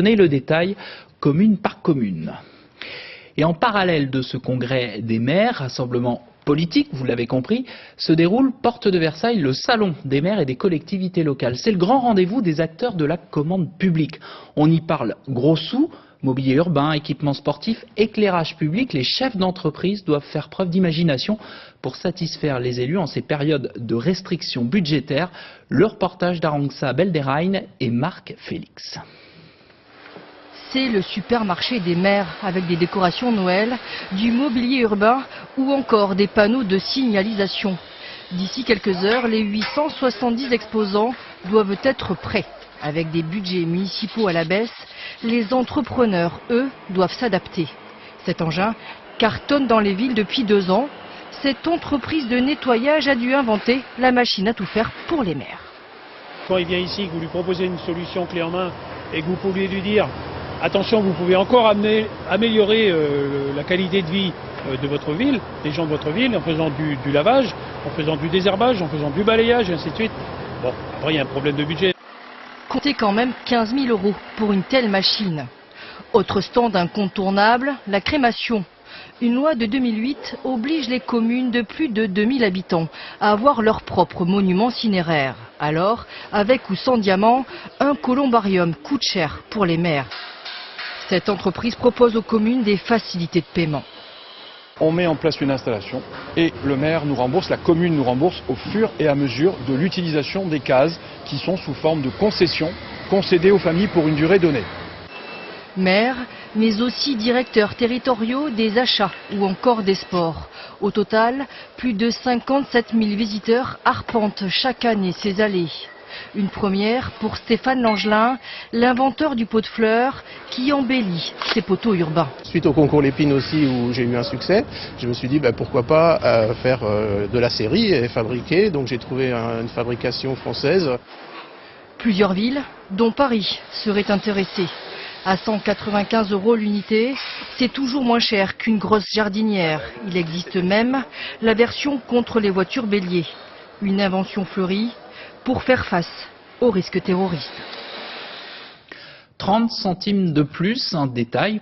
Donner le détail commune par commune. Et en parallèle de ce congrès des maires, rassemblement politique, vous l'avez compris, se déroule porte de Versailles le salon des maires et des collectivités locales. C'est le grand rendez-vous des acteurs de la commande publique. On y parle gros sous, mobilier urbain, équipements sportifs, éclairage public. Les chefs d'entreprise doivent faire preuve d'imagination pour satisfaire les élus en ces périodes de restrictions budgétaires. Le reportage d'Arangsa Belderrain et Marc Félix. C'est le supermarché des maires avec des décorations Noël, du mobilier urbain ou encore des panneaux de signalisation. D'ici quelques heures, les 870 exposants doivent être prêts. Avec des budgets municipaux à la baisse, les entrepreneurs, eux, doivent s'adapter. Cet engin cartonne dans les villes depuis 2 ans. Cette entreprise de nettoyage a dû inventer la machine à tout faire pour les maires. Quand il vient ici, que vous lui proposez une solution clé en main et que vous pouvez lui dire attention, vous pouvez encore améliorer la qualité de vie de votre ville, des gens de votre ville, en faisant du lavage, en faisant du désherbage, en faisant du balayage, et ainsi de suite. Bon, après, il y a un problème de budget. Comptez quand même 15 000 € pour une telle machine. Autre stand incontournable, la crémation. Une loi de 2008 oblige les communes de plus de 2000 habitants à avoir leur propre monument cinéraire. Alors, avec ou sans diamant, un columbarium coûte cher pour les maires. Cette entreprise propose aux communes des facilités de paiement. On met en place une installation et le maire nous rembourse, la commune nous rembourse au fur et à mesure de l'utilisation des cases qui sont sous forme de concessions concédées aux familles pour une durée donnée. Maires, mais aussi directeurs territoriaux des achats ou encore des sports. Au total, plus de 57 000 visiteurs arpentent chaque année ces allées. Une première pour Stéphane Langelin, l'inventeur du pot de fleurs qui embellit ses poteaux urbains. Suite au concours Lépine aussi où j'ai eu un succès, je me suis dit pourquoi pas faire de la série et fabriquer. Donc j'ai trouvé une fabrication française. Plusieurs villes, dont Paris, seraient intéressées. À 195 € l'unité, c'est toujours moins cher qu'une grosse jardinière. Il existe même la version contre les voitures béliers. Une invention fleurie pour faire face aux risques terroristes. 30 centimes de plus, un détail